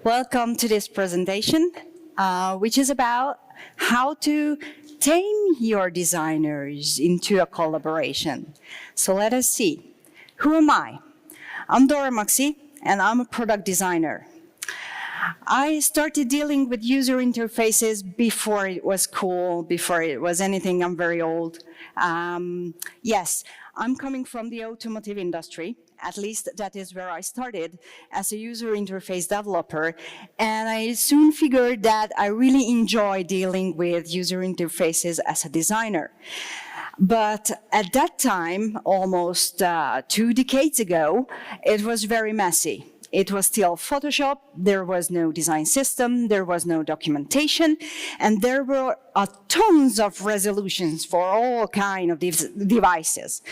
Welcome to this presentation, which is about how to tame your designers into a collaboration. So let us see. Who am I? I'm Dora Makszy, and I'm a product designer. I started dealing with user interfaces before it was cool, before it was anything. I'm very old. Yes, I'm coming from the automotive industry. At least that is where I started as a user interface developer. And I soon figured that I really enjoy dealing with user interfaces as a designer. But at that time, almost 2 decades ago, it was very messy. It was still Photoshop, there was no design system, there was no documentation, and there were tons of resolutions for all kinds of devices.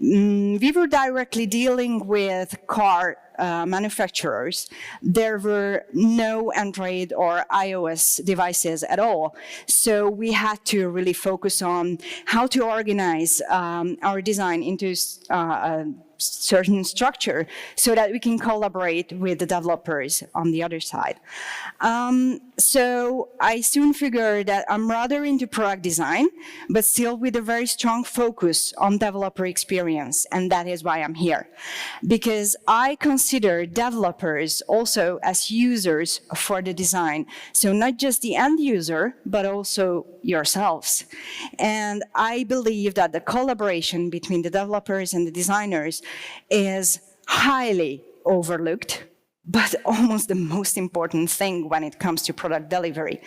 We were directly dealing with car manufacturers. There were no Android or iOS devices at all. So we had to really focus on how to organize our design into a certain structure so that we can collaborate with the developers on the other side. So I soon figured that I'm rather into product design, but still with a very strong focus on developer experience, and that is why I'm here. Because I consider developers also as users for the design, so not just the end user, but also yourselves. And I believe that the collaboration between the developers and the designers is highly overlooked, but almost the most important thing when it comes to product delivery.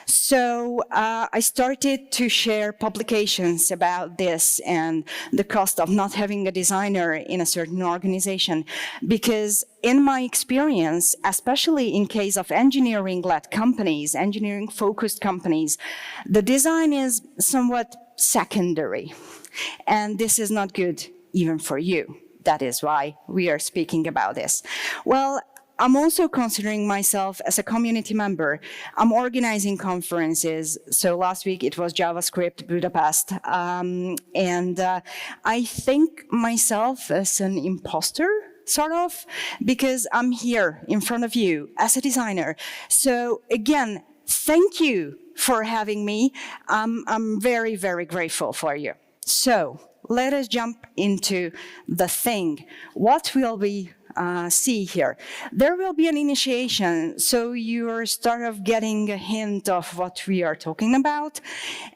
So I started to share publications about this and the cost of not having a designer in a certain organization, because in my experience, especially in case of engineering-led companies, engineering-focused companies, the design is somewhat secondary. And this is not good even for you. That is why we are speaking about this. Well, I'm also considering myself as a community member. I'm organizing conferences. So last week it was JavaScript Budapest. I think myself as an imposter, sort of, because I'm here in front of you as a designer. So again, thank you for having me. I'm very, very grateful for you. So let us jump into the thing. What will we see here? There will be an initiation, so you're sort of getting a hint of what we are talking about.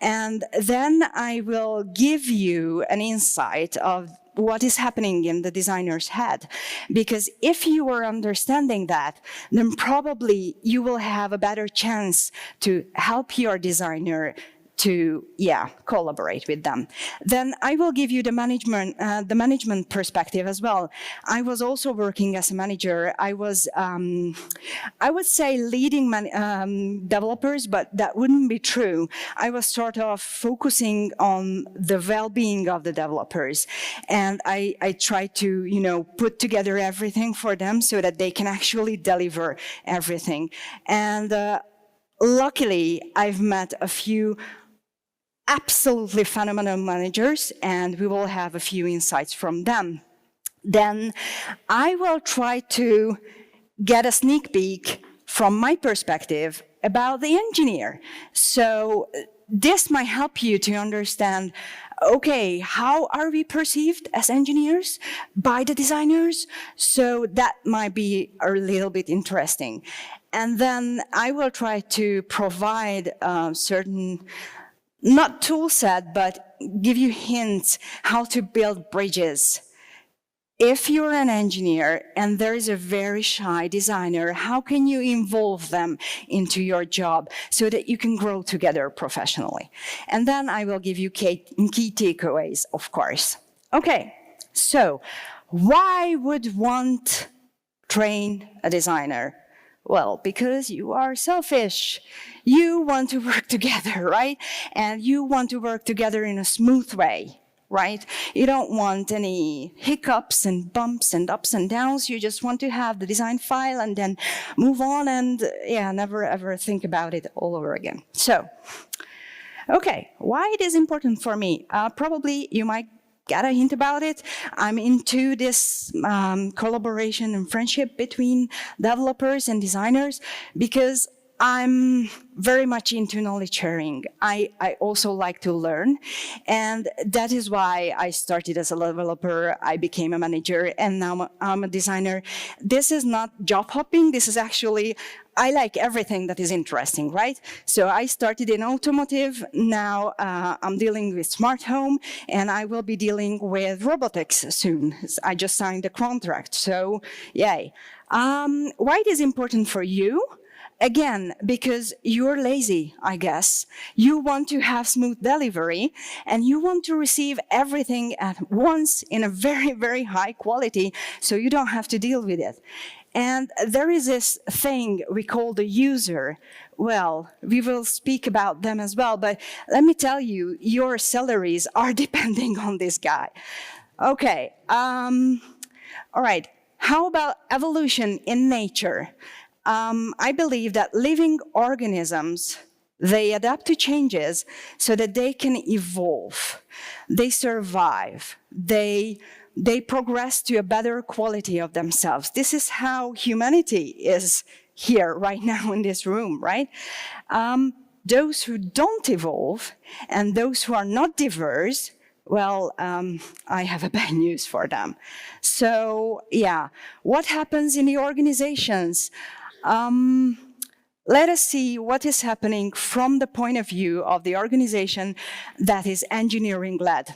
And then I will give you an insight of what is happening in the designer's head. Because if you are understanding that, then probably you will have a better chance to help your designer to, collaborate with them. Then I will give you the management perspective as well. I was also working as a manager. I was, I would say leading developers, but that wouldn't be true. I was sort of focusing on the well-being of the developers. And I tried to, put together everything for them so that they can actually deliver everything. And luckily, I've met a few absolutely phenomenal managers, and we will have a few insights from them. Then I will try to get a sneak peek from my perspective about the engineer. So this might help you to understand, okay, how are we perceived as engineers by the designers? So that might be a little bit interesting. And then I will try to provide certain, not tool set, but give you hints how to build bridges. If you're an engineer and there is a very shy designer, how can you involve them into your job so that you can grow together professionally? And then I will give you key takeaways, of course. Okay, so why would one train a designer? Well, because you are selfish. You want to work together, right? And you want to work together in a smooth way, right? You don't want any hiccups and bumps and ups and downs. You just want to have the design file and then move on and, never ever think about it all over again. So, okay, why it is important for me? Probably you might get a hint about it. I'm into this collaboration and friendship between developers and designers because I'm very much into knowledge sharing. I also like to learn, and that is why I started as a developer, I became a manager, and now I'm a designer. This is not job hopping, this is actually, I like everything that is interesting, right? So I started in automotive, now I'm dealing with smart home, and I will be dealing with robotics soon. I just signed a contract, so yay. Why it is important for you? Again, because you're lazy, I guess. You want to have smooth delivery, and you want to receive everything at once in a very, very high quality, so you don't have to deal with it. And there is this thing we call the user. Well, we will speak about them as well, but let me tell you, your salaries are depending on this guy. Okay, all right. How about evolution in nature? I believe that living organisms, they adapt to changes so that they can evolve, they survive, they progress to a better quality of themselves. This is how humanity is here right now in this room, right? Those who don't evolve and those who are not diverse, well, I have a bad news for them. So, yeah, what happens in the organizations? Let us see what is happening from the point of view of the organization that is engineering-led.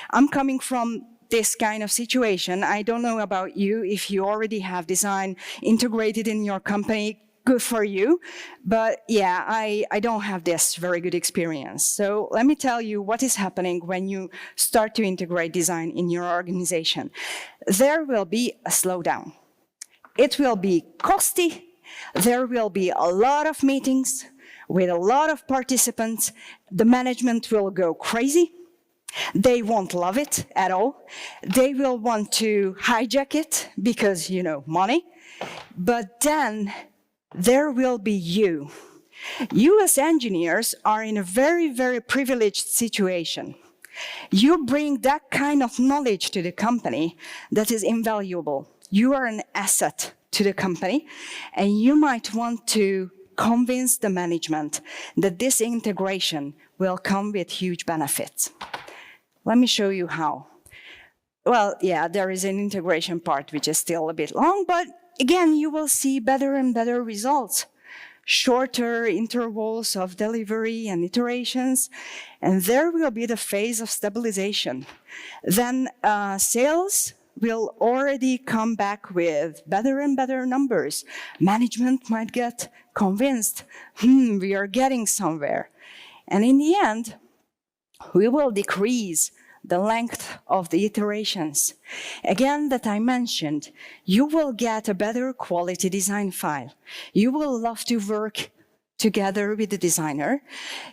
I'm coming from this kind of situation. I don't know about you, if you already have design integrated in your company, good for you. But yeah, I don't have this very good experience. So let me tell you what is happening when you start to integrate design in your organization. There will be a slowdown. It will be costly. There will be a lot of meetings with a lot of participants. The management will go crazy. They won't love it at all. They will want to hijack it because, you know, money. But then there will be you. You as engineers are in a very, very privileged situation. You bring that kind of knowledge to the company that is invaluable. You are an asset to the company, and you might want to convince the management that this integration will come with huge benefits. Let me show you how. Well, yeah, there is an integration part which is still a bit long, but again, you will see better and better results. Shorter intervals of delivery and iterations, and there will be the phase of stabilization. Then sales will already come back with better and better numbers. Management might get convinced, we are getting somewhere. And in the end, we will decrease the length of the iterations. Again, that I mentioned, you will get a better quality design file. You will love to work together with the designer.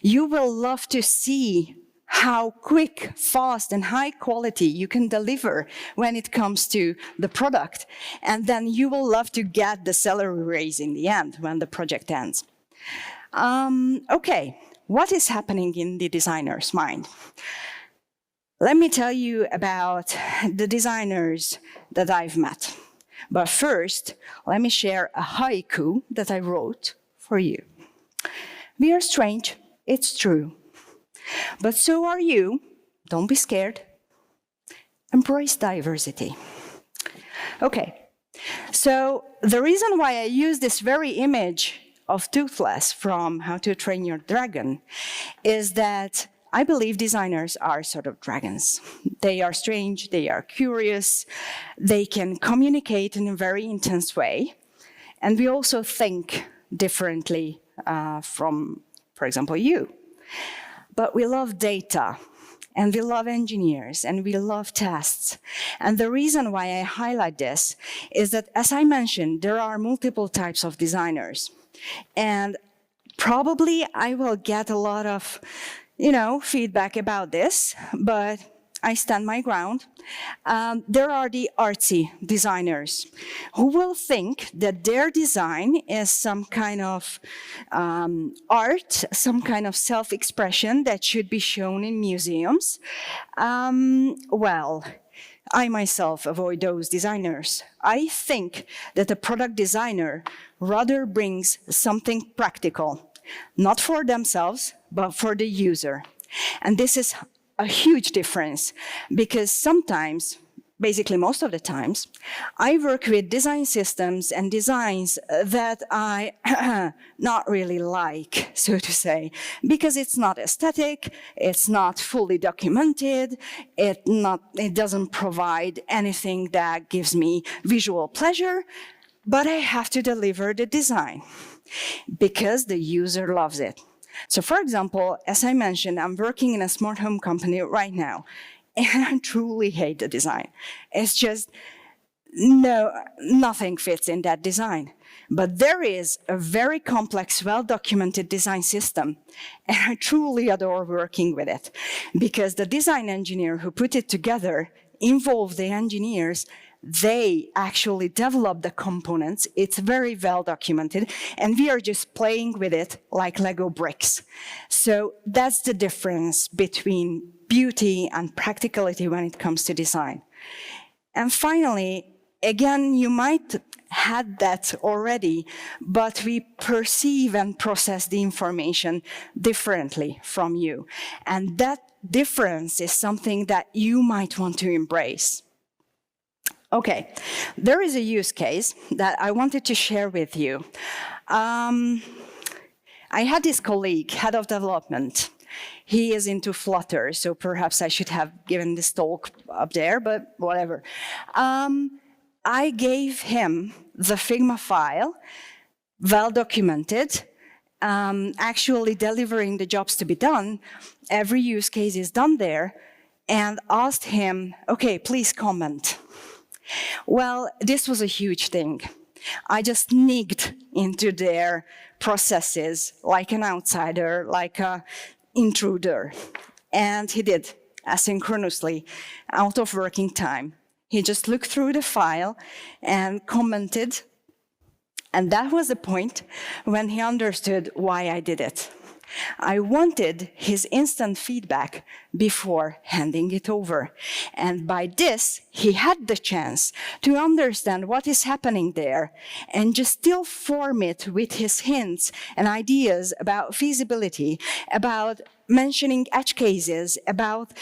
You will love to see how quick, fast, and high quality you can deliver when it comes to the product. And then you will love to get the salary raise in the end when the project ends. Okay, what is happening in the designer's mind? Let me tell you about the designers that I've met. But first, let me share a haiku that I wrote for you. We are strange, it's true. But so are you. Don't be scared. Embrace diversity. Okay, so the reason why I use this very image of Toothless from How to Train Your Dragon is that I believe designers are sort of dragons. They are strange, they are curious, they can communicate in a very intense way, and we also think differently from, for example, you. But we love data, and we love engineers, and we love tests. And the reason why I highlight this is that, as I mentioned, there are multiple types of designers. And probably I will get a lot of, feedback about this, but I stand my ground. There are the artsy designers who will think that their design is some kind of art, some kind of self-expression that should be shown in museums. Well, I myself avoid those designers. I think that a product designer rather brings something practical, not for themselves, but for the user. And this is a huge difference because sometimes, basically most of the times, I work with design systems and designs that I not really like, so to say, because it's not aesthetic, it's not fully documented, it doesn't provide anything that gives me visual pleasure, but I have to deliver the design because the user loves it. So for example, as I mentioned, I'm working in a smart home company right now, and I truly hate the design. It's just, nothing fits in that design. But there is a very complex, well-documented design system, and I truly adore working with it, because the design engineer who put it together involved the engineers. They actually develop the components. It's very well documented, and we are just playing with it like Lego bricks. So that's the difference between beauty and practicality when it comes to design. And finally, again, you might had that already, but we perceive and process the information differently from you. And that difference is something that you might want to embrace. Okay, there is a use case that I wanted to share with you. I had this colleague, head of development. He is into Flutter, so perhaps I should have given this talk up there, but whatever. I gave him the Figma file, well documented, actually delivering the jobs to be done. Every use case is done there, and asked him, okay, please comment. Well, this was a huge thing. I just sneaked into their processes like an outsider, like an intruder. And he did, asynchronously, out of working time. He just looked through the file and commented. And that was the point when he understood why I did it. I wanted his instant feedback before handing it over. And by this, he had the chance to understand what is happening there and just still form it with his hints and ideas about feasibility, about mentioning edge cases, about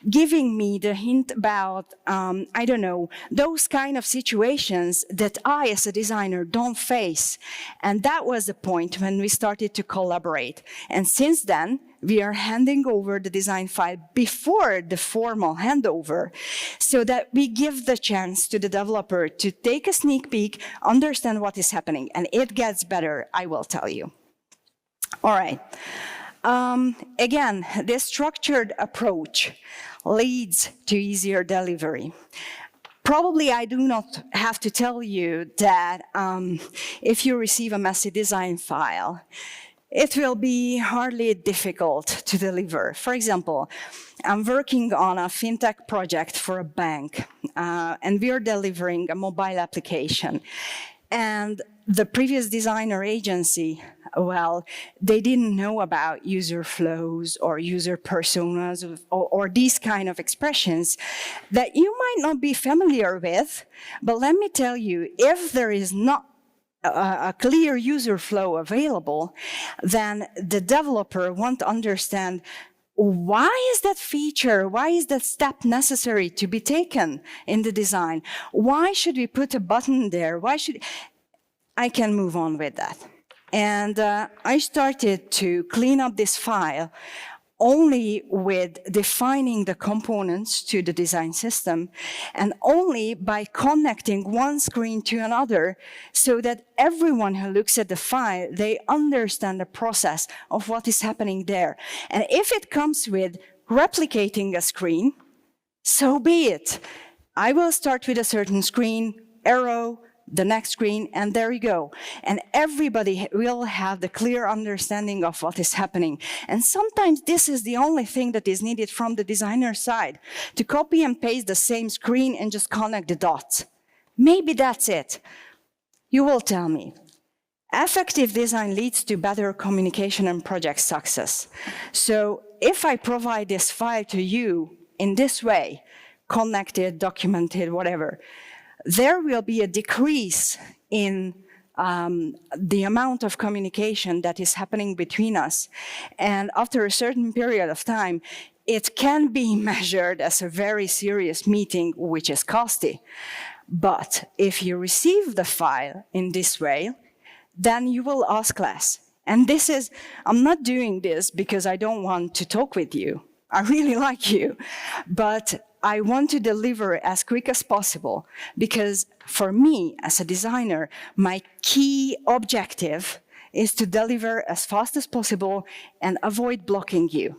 giving me the hint about, I don't know, those kind of situations that I, as a designer, don't face. And that was the point when we started to collaborate. And since then, we are handing over the design file before the formal handover, so that we give the chance to the developer to take a sneak peek, understand what is happening. And it gets better, I will tell you. All right. Again, this structured approach leads to easier delivery. Probably I do not have to tell you that if you receive a messy design file, it will be hardly difficult to deliver. For example, I'm working on a fintech project for a bank, and we are delivering a mobile application. And the previous designer agency, well, they didn't know about user flows or user personas or these kind of expressions that you might not be familiar with. But let me tell you, if there is not a clear user flow available, then the developer won't understand why is that feature, why is that step necessary to be taken in the design? Why should we put a button there? Why should I can move on with that? And I started to clean up this file only with defining the components to the design system, and only by connecting one screen to another, so that everyone who looks at the file, they understand the process of what is happening there. And if it comes with replicating a screen, so be it. I will start with a certain screen, arrow, the next screen, and there you go. And everybody will have the clear understanding of what is happening. And sometimes this is the only thing that is needed from the designer side, to copy and paste the same screen and just connect the dots. Maybe that's it. You will tell me. Effective design leads to better communication and project success. So if I provide this file to you in this way, connected, documented, whatever, there will be a decrease in the amount of communication that is happening between us. And after a certain period of time, it can be measured as a very serious meeting, which is costly. But if you receive the file in this way, then you will ask less. And this is, I'm not doing this because I don't want to talk with you. I really like you, but I want to deliver as quick as possible, because for me, as a designer, my key objective is to deliver as fast as possible and avoid blocking you.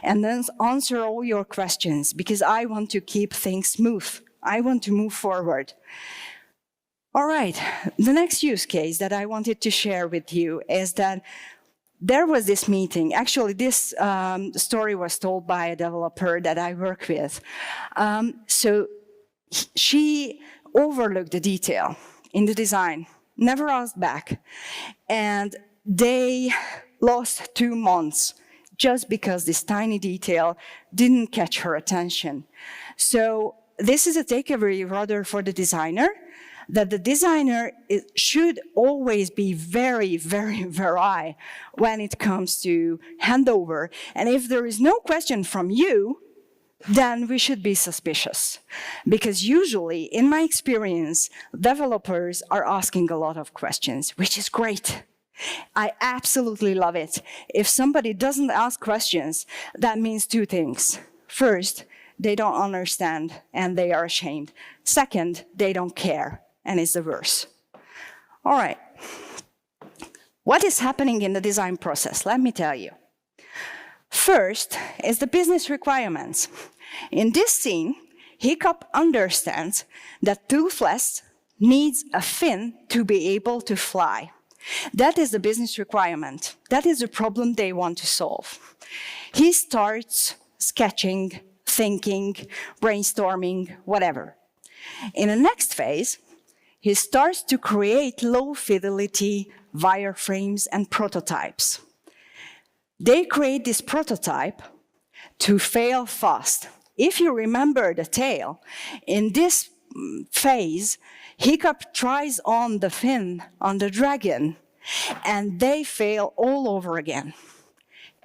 And then answer all your questions, because I want to keep things smooth. I want to move forward. All right, the next use case that I wanted to share with you is that there was this meeting. Actually, this story was told by a developer that I work with. So she overlooked the detail in the design, never asked back. And they lost 2 months just because this tiny detail didn't catch her attention. So this is a takeaway rather for the designer, that the designer should always be very, very wary when it comes to handover. And if there is no question from you, then we should be suspicious. Because usually, in my experience, developers are asking a lot of questions, which is great. I absolutely love it. If somebody doesn't ask questions, that means 2 things. First, they don't understand and they are ashamed. Second, they don't care. And it's the worst. All right. What is happening in the design process? Let me tell you. First is the business requirements. In this scene, Hiccup understands that Toothless needs a fin to be able to fly. That is the business requirement. That is the problem they want to solve. He starts sketching, thinking, brainstorming, whatever. In the next phase, he starts to create low-fidelity wireframes and prototypes. They create this prototype to fail fast. If you remember the tale, in this phase, Hiccup tries on the fin on the dragon, and they fail all over again.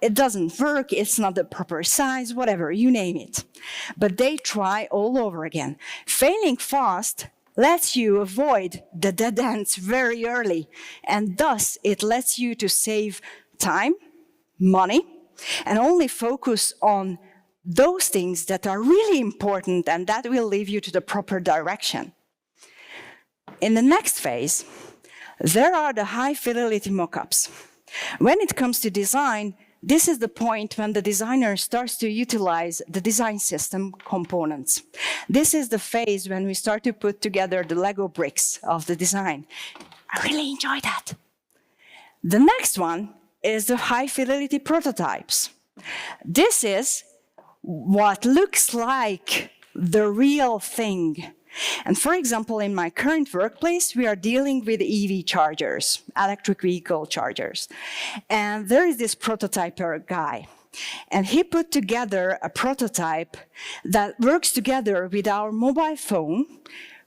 It doesn't work, it's not the proper size, whatever, you name it. But they try all over again. Failing fast lets you avoid the dead ends very early, and thus it lets you to save time, money, and only focus on those things that are really important and that will lead you to the proper direction. In the next phase, there are the high-fidelity mockups. When it comes to design, this is the point when the designer starts to utilize the design system components. This is the phase when we start to put together the Lego bricks of the design. I really enjoy that. The next one is the high-fidelity prototypes. This is what looks like the real thing. And for example, in my current workplace, we are dealing with EV chargers, electric vehicle chargers. And there is this prototyper guy. And he put together a prototype that works together with our mobile phone.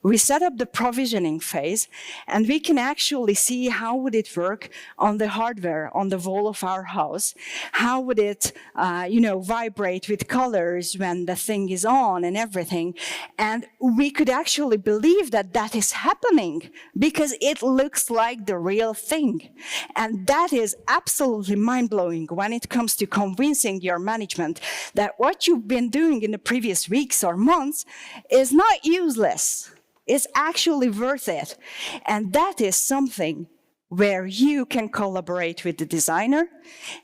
We set up the provisioning phase, and we can actually see how would it work on the hardware, on the wall of our house. How would it, vibrate with colors when the thing is on and everything. And we could actually believe that that is happening because it looks like the real thing. And that is absolutely mind-blowing when it comes to convincing your management that what you've been doing in the previous weeks or months is not useless. It's actually worth it. And that is something where you can collaborate with the designer.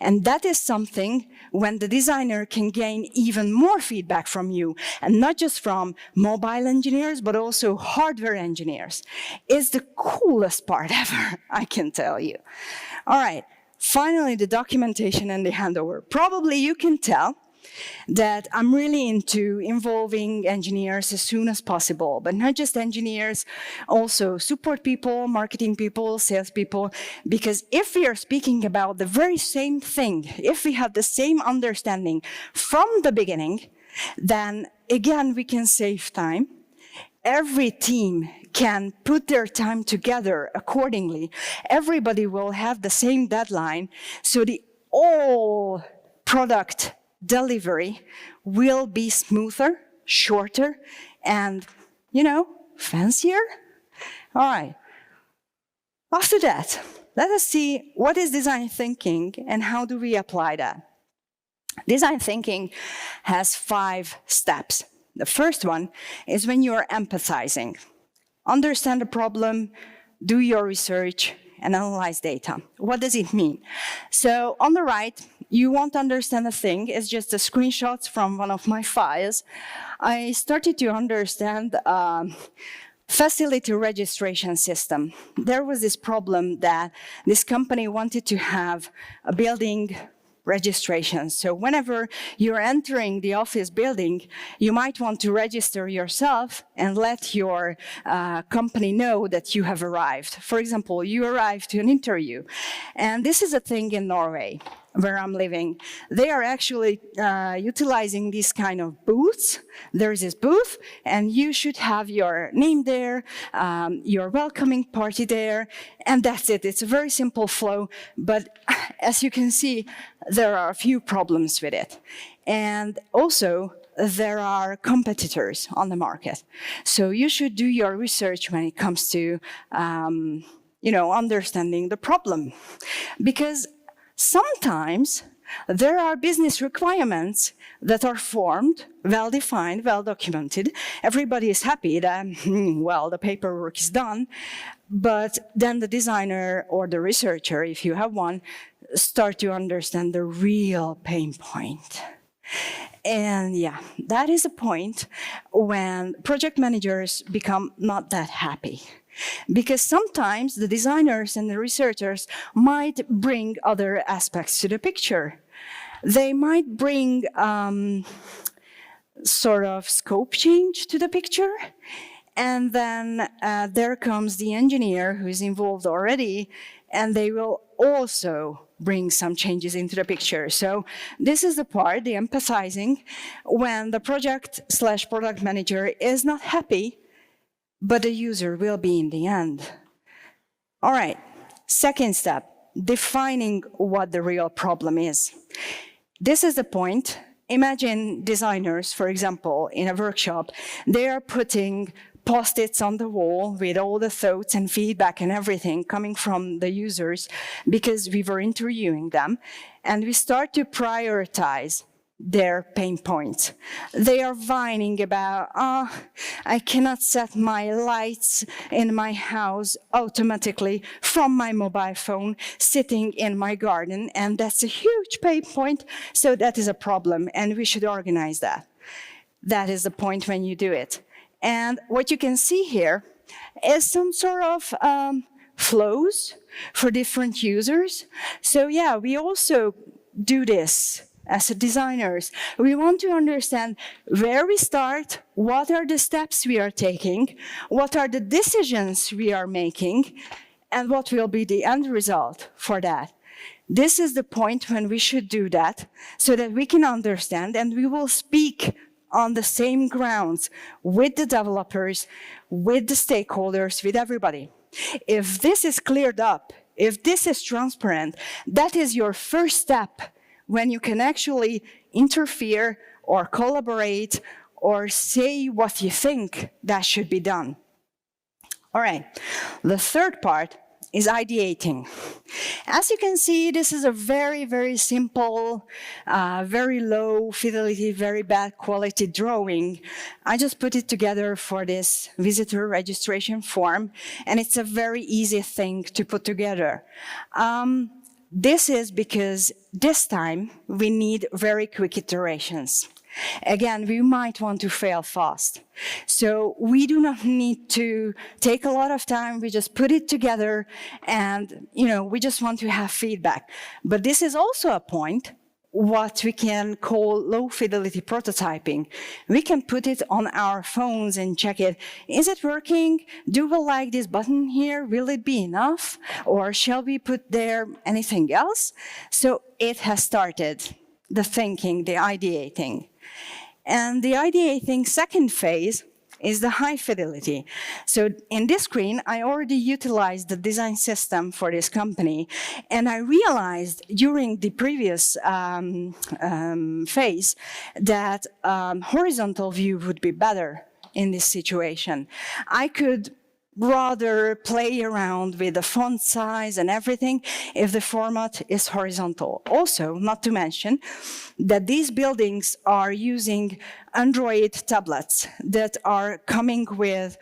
And that is something when the designer can gain even more feedback from you, and not just from mobile engineers, but also hardware engineers, is the coolest part ever, I can tell you. All right, finally, the documentation and the handover. Probably you can tell that I'm really into involving engineers as soon as possible, but not just engineers, also support people, marketing people, sales people, because if we are speaking about the very same thing, if we have the same understanding from the beginning, then again, we can save time. Every team can put their time together accordingly. Everybody will have the same deadline, so the all product delivery will be smoother, shorter, and, fancier. All right. After that, let us see what is design thinking and how do we apply that. Design thinking has 5 steps. The first one is when you are empathizing. Understand the problem, do your research, and analyze data. What does it mean? So on the right, you won't understand a thing. It's just the screenshots from one of my files. I started to understand facility registration system. There was this problem that this company wanted to have a building registration. So whenever you're entering the office building, you might want to register yourself and let your company know that you have arrived. For example, you arrived to an interview. And this is a thing in Norway, where I'm living. They are actually utilizing these kind of booths. There's this booth, and you should have your name there, your welcoming party there, and that's it. It's a very simple flow, but as you can see, there are a few problems with it. And also, there are competitors on the market. So you should do your research when it comes to understanding the problem. Because sometimes there are business requirements that are formed, well-defined, well-documented. Everybody is happy that, the paperwork is done. But then the designer or the researcher, if you have one, start to understand the real pain point. And yeah, that is a point when project managers become not that happy. Because sometimes the designers and the researchers might bring other aspects to the picture. They might bring sort of scope change to the picture. And then there comes the engineer who is involved already, and they will also bring some changes into the picture. So this is the part, the empathizing, when the project/product manager is not happy, but the user will be in the end. All right, second step, defining what the real problem is. This is the point. Imagine designers, for example, in a workshop, they are putting Post-its on the wall with all the thoughts and feedback and everything coming from the users because we were interviewing them, and we start to prioritize their pain points. They are whining about, I cannot set my lights in my house automatically from my mobile phone sitting in my garden, and that's a huge pain point, so that is a problem, and we should organize that. That is the point when you do it. And what you can see here is some sort of flows for different users. So yeah, we also do this as designers. We want to understand where we start, what are the steps we are taking, what are the decisions we are making, and what will be the end result for that. This is the point when we should do that so that we can understand and we will speak on the same grounds with the developers, with the stakeholders, with everybody. If this is cleared up, if this is transparent, that is your first step when you can actually interfere or collaborate or say what you think that should be done. All right, the third part is ideating. As you can see, this is a very, very simple, very low fidelity, very bad quality drawing. I just put it together for this visitor registration form, and it's a very easy thing to put together. This is because this time we need very quick iterations. Again, we might want to fail fast. So we do not need to take a lot of time. We just put it together and, we just want to have feedback. But this is also a point, what we can call low fidelity prototyping. We can put it on our phones and check it. Is it working? Do we like this button here? Will it be enough? Or shall we put there anything else? So it has started, the thinking, the ideating. And the ideating second phase is the high fidelity. So in this screen, I already utilized the design system for this company. And I realized during the previous phase that horizontal view would be better in this situation. I could rather play around with the font size and everything if the format is horizontal. Also, not to mention that these buildings are using Android tablets that are coming with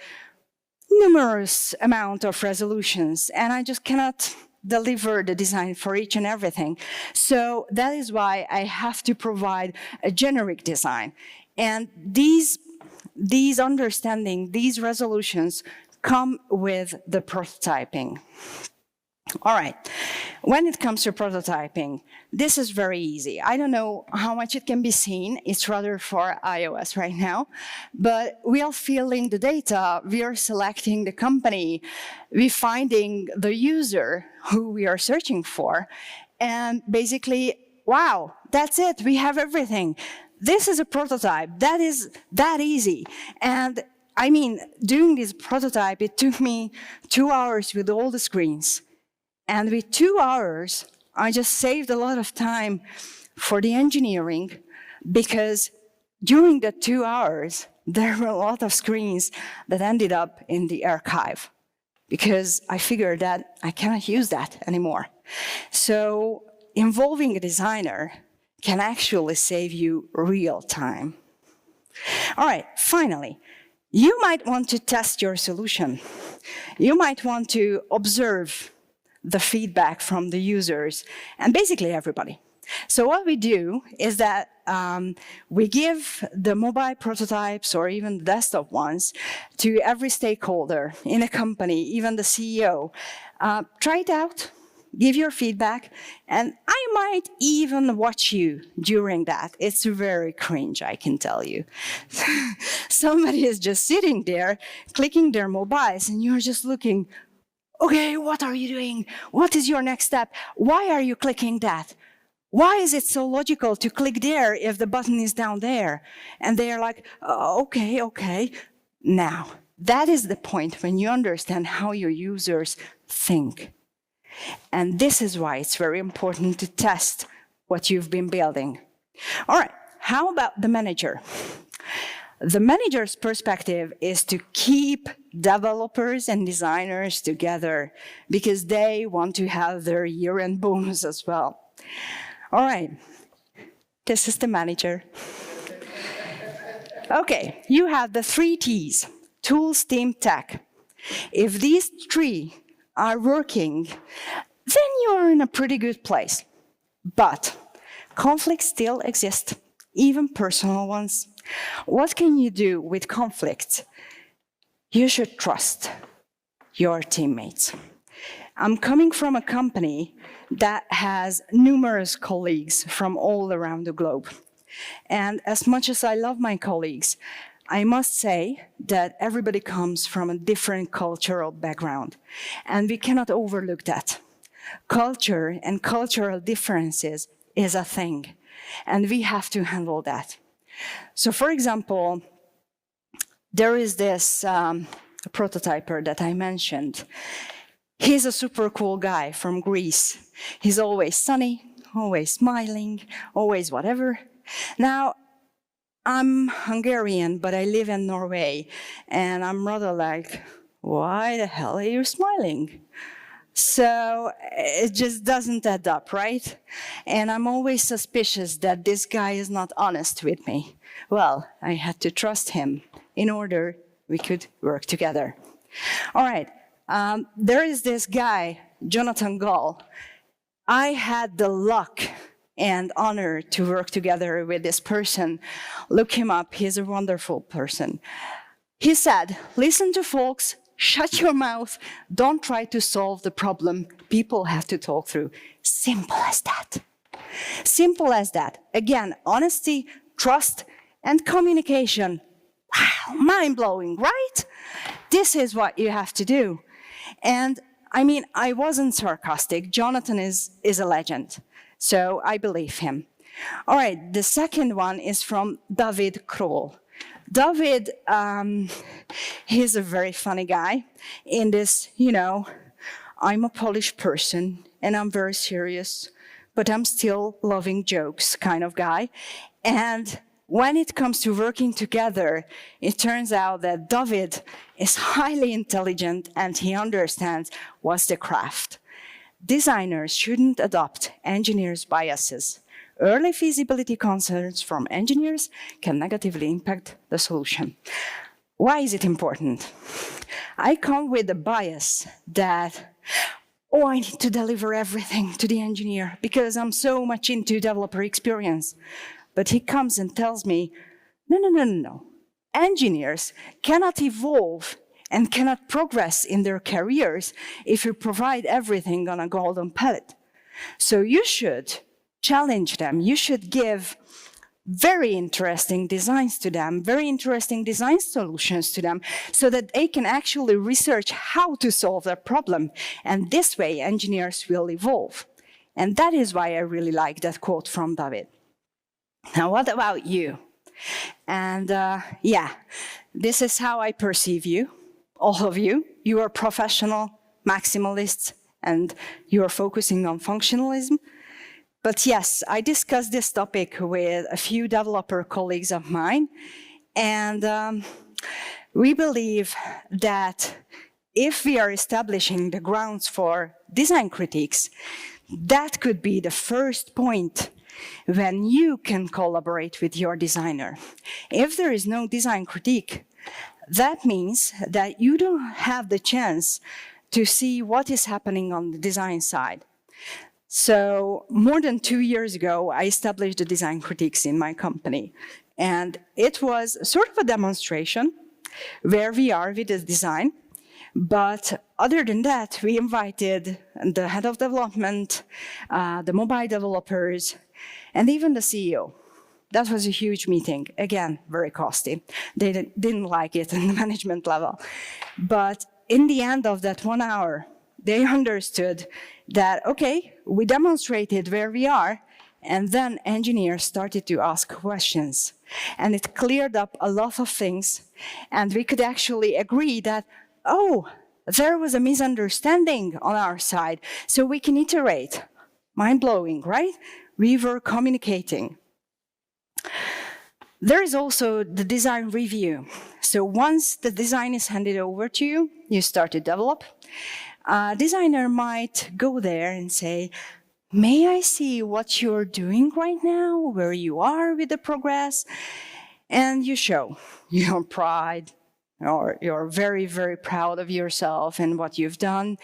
numerous amount of resolutions, and I just cannot deliver the design for each and everything. So that is why I have to provide a generic design. And these understanding, these resolutions come with the prototyping. All right, when it comes to prototyping, this is very easy. I don't know how much it can be seen. It's rather for iOS right now, but we are filling the data, we are selecting the company, we're finding the user who we are searching for, and basically, wow, that's it, we have everything. This is a prototype, that is that easy. And I mean, doing this prototype, it took me 2 hours with all the screens. And with 2 hours, I just saved a lot of time for the engineering, because during the 2 hours, there were a lot of screens that ended up in the archive, because I figured that I cannot use that anymore. So involving a designer can actually save you real time. All right, finally. You might want to test your solution. You might want to observe the feedback from the users and basically everybody. So what we do is that we give the mobile prototypes or even the desktop ones to every stakeholder in a company, even the CEO. Try it out. Give your feedback, and I might even watch you during that. It's very cringe, I can tell you. Somebody is just sitting there, clicking their mobiles, and you're just looking, okay, what are you doing? What is your next step? Why are you clicking that? Why is it so logical to click there if the button is down there? And they're like, oh, okay. Now, that is the point when you understand how your users think. And this is why it's very important to test what you've been building. All right, how about the manager? The manager's perspective is to keep developers and designers together because they want to have their year-end bonus as well. All right, this is the manager. Okay, you have the 3 T's, tools, team, tech. If these 3 are working, then you're in a pretty good place. But conflicts still exist, even personal ones. What can you do with conflicts? You should trust your teammates. I'm coming from a company that has numerous colleagues from all around the globe. And as much as I love my colleagues, I must say that everybody comes from a different cultural background, and we cannot overlook that. Culture and cultural differences is a thing, and we have to handle that. So, for example, there is this prototyper that I mentioned. He's a super cool guy from Greece. He's always sunny, always smiling, always whatever. Now, I'm Hungarian, but I live in Norway, and I'm rather like, why the hell are you smiling? So it just doesn't add up, right? And I'm always suspicious that this guy is not honest with me. Well, I had to trust him in order we could work together. All right, there is this guy, Jonathan Gall. I had the luck and honor to work together with this person. Look him up, he's a wonderful person. He said, listen to folks, shut your mouth, don't try to solve the problem people have to talk through. Simple as that. Simple as that. Again, honesty, trust, and communication. Wow, mind-blowing, right? This is what you have to do. And I mean, I wasn't sarcastic. Jonathan is a legend, so I believe him. All right, the second one is from David Kroll. David, he's a very funny guy in this, I'm a Polish person and I'm very serious, but I'm still loving jokes kind of guy. And when it comes to working together, it turns out that David is highly intelligent and he understands what's the craft. Designers shouldn't adopt engineers' biases. Early feasibility concerns from engineers can negatively impact the solution. Why is it important? I come with a bias that, I need to deliver everything to the engineer because I'm so much into developer experience. But he comes and tells me, no. Engineers cannot evolve and cannot progress in their careers if you provide everything on a golden pellet. So you should challenge them. You should give very interesting designs to them, very interesting design solutions to them, so that they can actually research how to solve their problem. And this way, engineers will evolve. And that is why I really like that quote from David. Now, what about you? And this is how I perceive you, all of you. You are professional maximalists, and you are focusing on functionalism. But yes, I discussed this topic with a few developer colleagues of mine, and we believe that if we are establishing the grounds for design critiques, that could be the first point when you can collaborate with your designer. If there is no design critique, that means that you don't have the chance to see what is happening on the design side. So more than 2 years ago, I established the design critiques in my company. And it was sort of a demonstration where we are with the design. But other than that, we invited the head of development, the mobile developers, and even the CEO. That was a huge meeting. Again, very costly. They didn't like it in the management level. But in the end of that 1 hour, they understood that, okay, we demonstrated where we are, and then engineers started to ask questions. And it cleared up a lot of things, and we could actually agree that, there was a misunderstanding on our side, so we can iterate. Mind-blowing, right? We were communicating. There is also the design review. So once the design is handed over to you, you start to develop. A designer might go there and say, may I see what you're doing right now, where you are with the progress? And you show your pride, or you're very, very proud of yourself and what you've done.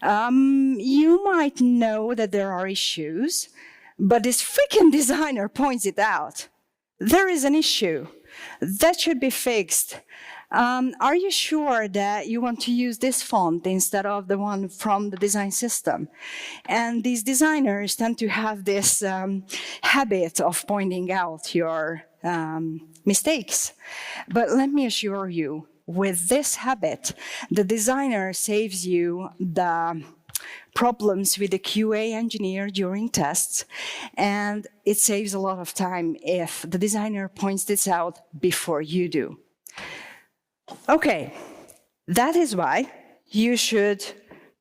You might know that there are issues, but this freaking designer points it out. There is an issue that should be fixed. Are you sure that you want to use this font instead of the one from the design system? And these designers tend to have this habit of pointing out your mistakes. But let me assure you, with this habit, the designer saves you the problems with the QA engineer during tests, and it saves a lot of time if the designer points this out before you do. Okay, that is why you should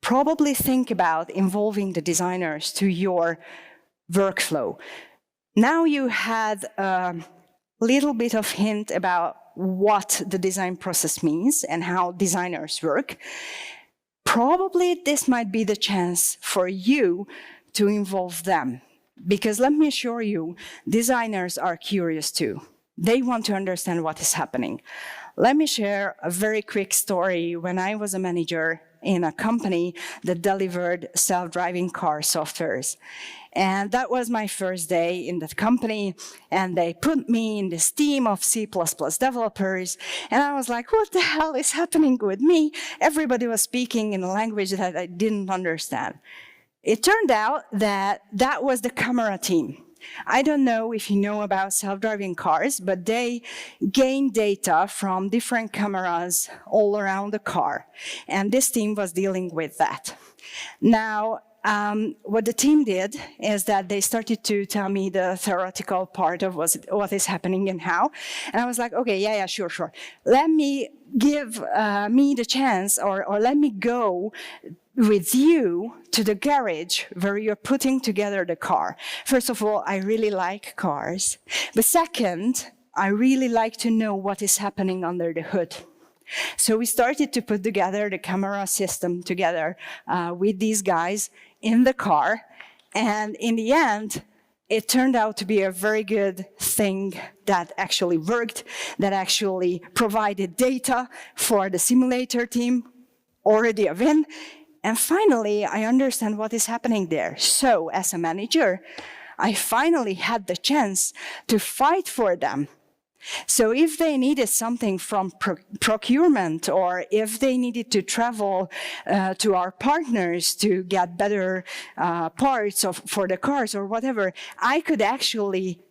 probably think about involving the designers to your workflow. Now you had a little bit of hint about what the design process means and how designers work. probably this might be the chance for you to involve them. Because let me assure you, designers are curious too. They want to understand what is happening. Let me share a very quick story. When I was a manager in a company that delivered self-driving car softwares. And that was my first day in that company, and they put me in this team of C++ developers, and I was like, what the hell is happening with me? Everybody was speaking in a language that I didn't understand. It turned out that that was the camera team. I don't know if you know about self-driving cars, but they gain data from different cameras all around the car. And this team was dealing with that. Now, what the team did is that they started to tell me the theoretical part of what is happening and how. And I was like, okay, yeah, sure. Let me give me the chance, or let me go with you to the garage where you're putting together the car. First of all, I really like cars. But second, I really like to know what is happening under the hood. So we started to put together the camera system together with these guys in the car. And in the end, it turned out to be a very good thing that actually worked, that actually provided data for the simulator team, already a win. And finally, I understand what is happening there. So as a manager, I finally had the chance to fight for them. So if they needed something from procurement, or if they needed to travel to our partners to get better parts for the cars or whatever, I could actually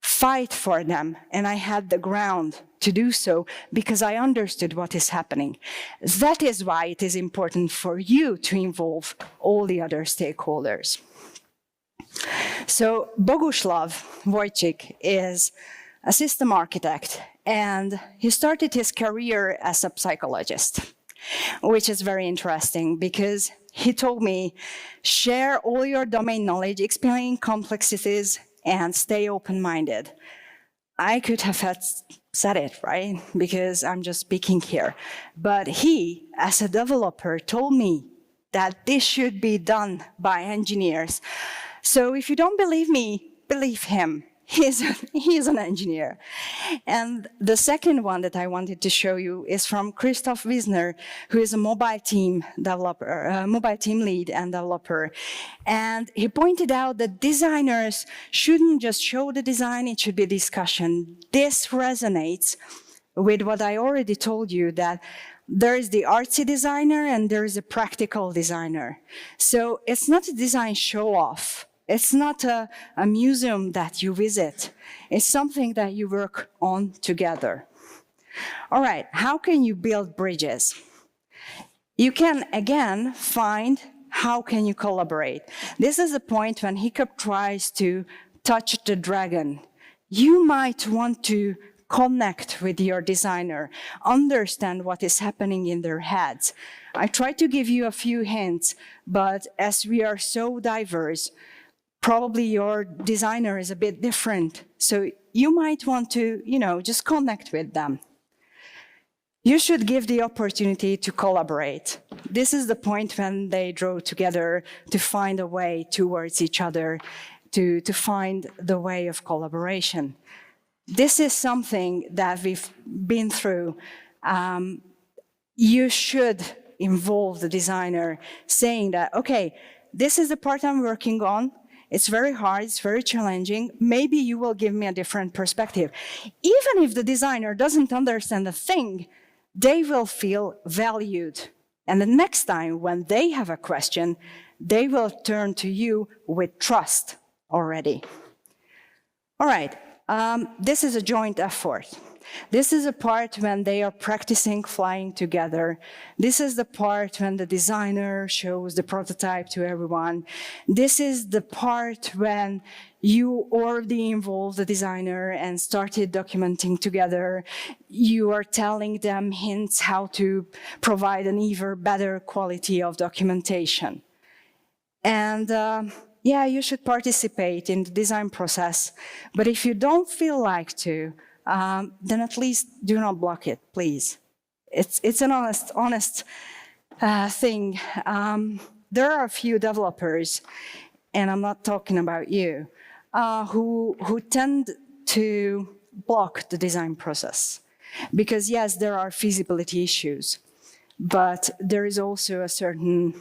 fight for them, and I had the ground to do so because I understood what is happening. That is why it is important for you to involve all the other stakeholders. So Boguslav Wojcik is a system architect, and he started his career as a psychologist, which is very interesting because he told me, share all your domain knowledge, explain complexities, and stay open-minded. I could have said it, right? Because I'm just speaking here. But he, as a developer, told me that this should be done by engineers. So if you don't believe me, believe him. He's an engineer. And the second one that I wanted to show you is from Christoph Wiesner, who is a mobile team developer, mobile team lead and developer. And he pointed out that designers shouldn't just show the design, it should be discussion. This resonates with what I already told you, that there is the artsy designer and there is a practical designer. So it's not a design show-off. It's not a museum that you visit. It's something that you work on together. All right, how can you build bridges? You can, again, find how can you collaborate. This is the point when Hiccup tries to touch the dragon. You might want to connect with your designer, understand what is happening in their heads. I tried to give you a few hints, but as we are so diverse, probably your designer is a bit different. So you might want to, just connect with them. You should give the opportunity to collaborate. This is the point when they draw together to find a way towards each other, to find the way of collaboration. This is something that we've been through. You should involve the designer, saying that, okay, this is the part I'm working on. It's very hard, it's very challenging. Maybe you will give me a different perspective. Even if the designer doesn't understand a thing, they will feel valued. And the next time when they have a question, they will turn to you with trust already. All right, this is a joint effort. This is a part when they are practicing flying together. This is the part when the designer shows the prototype to everyone. This is the part when you already involved the designer and started documenting together. You are telling them hints how to provide an even better quality of documentation. And yeah, you should participate in the design process. But if you don't feel like to, then at least do not block it, please. It's an honest thing. There are a few developers, and I'm not talking about you, who tend to block the design process. Because yes, there are feasibility issues, but there is also a certain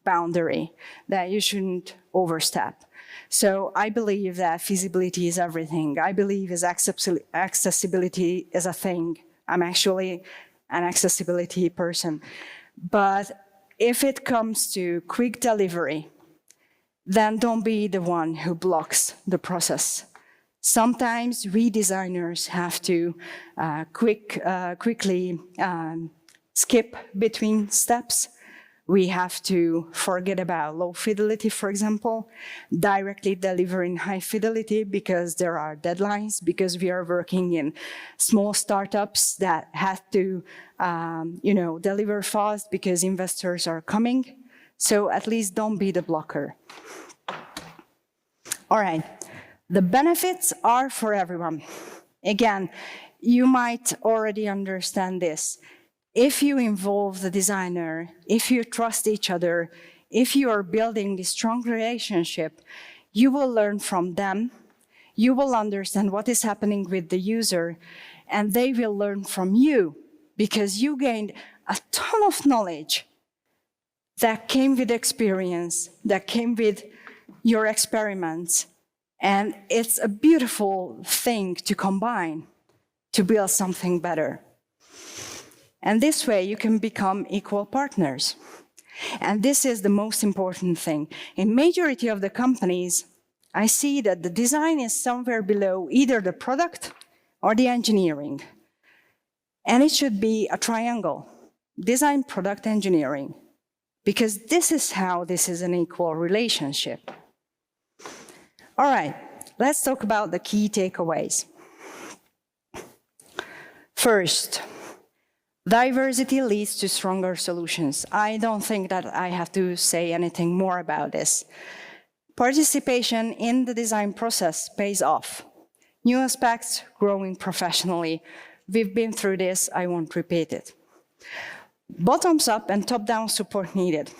boundary that you shouldn't overstep. So I believe that feasibility is everything. I believe accessibility is a thing. I'm actually an accessibility person. But if it comes to quick delivery, then don't be the one who blocks the process. Sometimes we designers have to quickly skip between steps. We have to forget about low fidelity, for example, directly delivering high fidelity because there are deadlines, because we are working in small startups that have to deliver fast because investors are coming. So at least don't be the blocker. All right, the benefits are for everyone. Again, you might already understand this. If you involve the designer, if you trust each other, if you are building this strong relationship, you will learn from them, you will understand what is happening with the user, and they will learn from you because you gained a ton of knowledge that came with experience, that came with your experiments, and it's a beautiful thing to combine to build something better. And this way you can become equal partners. And this is the most important thing. In majority of the companies, I see that the design is somewhere below either the product or the engineering. And it should be a triangle, design, product, engineering, because this is how this is an equal relationship. All right, let's talk about the key takeaways. First, diversity leads to stronger solutions. I don't think that I have to say anything more about this. Participation in the design process pays off. New aspects, growing professionally. We've been through this, I won't repeat it. Bottoms up and top-down support needed.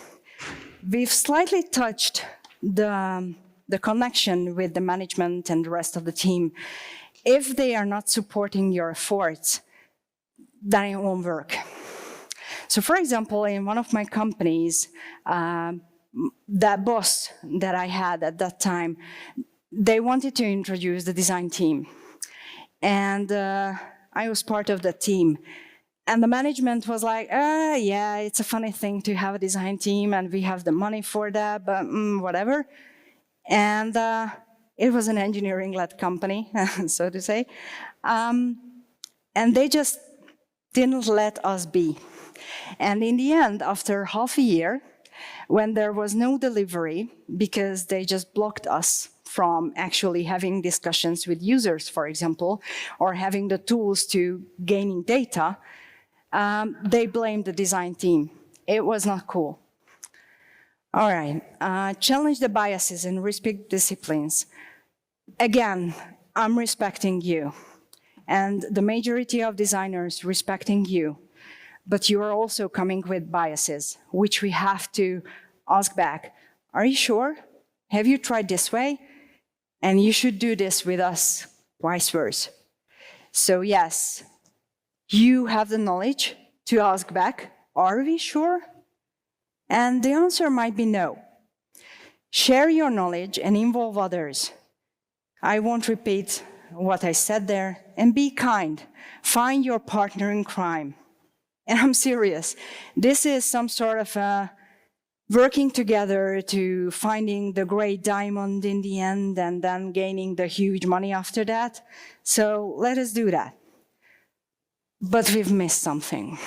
We've slightly touched the connection with the management and the rest of the team. If they are not supporting your efforts, then it won't work. So for example, in one of my companies, that boss that I had at that time, they wanted to introduce the design team. And I was part of the team. And the management was like, yeah, it's a funny thing to have a design team and we have the money for that, but whatever. And it was an engineering-led company, so to say. And they just didn't let us be. And in the end, after half a year, when there was no delivery, because they just blocked us from actually having discussions with users, for example, or having the tools to gaining data, they blamed the design team. It was not cool. All right, challenge the biases and respect disciplines. Again, I'm respecting you. And the majority of designers respecting you, but you are also coming with biases, which we have to ask back. Are you sure? Have you tried this way? And you should do this with us, vice versa. So yes, you have the knowledge to ask back, are we sure? And the answer might be no. Share your knowledge and involve others. I won't repeat what I said there, and be kind. Find your partner in crime. And I'm serious. This is some sort of working together to finding the great diamond in the end and then gaining the huge money after that. So let us do that. But we've missed something.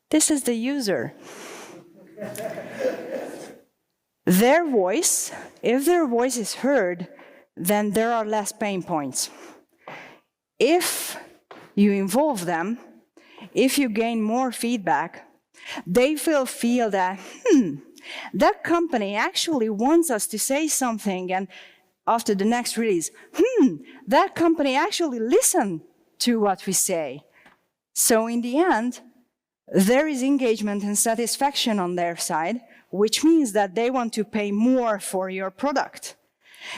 This is the user. Their voice, if their voice is heard, then there are less pain points. If you involve them, if you gain more feedback, they will feel that, that company actually wants us to say something, and after the next release, that company actually listened to what we say. So in the end, there is engagement and satisfaction on their side, which means that they want to pay more for your product.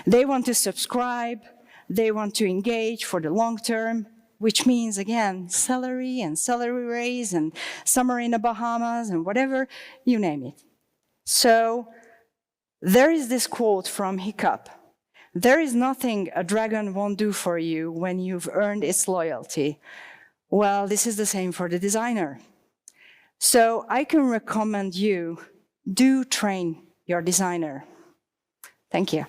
They want to subscribe, they want to engage for the long term, which means, again, salary and salary raise and summer in the Bahamas and whatever, you name it. So there is this quote from Hiccup. There is nothing a dragon won't do for you when you've earned its loyalty. Well, this is the same for the designer. So I can recommend you, do train your designer. Thank you.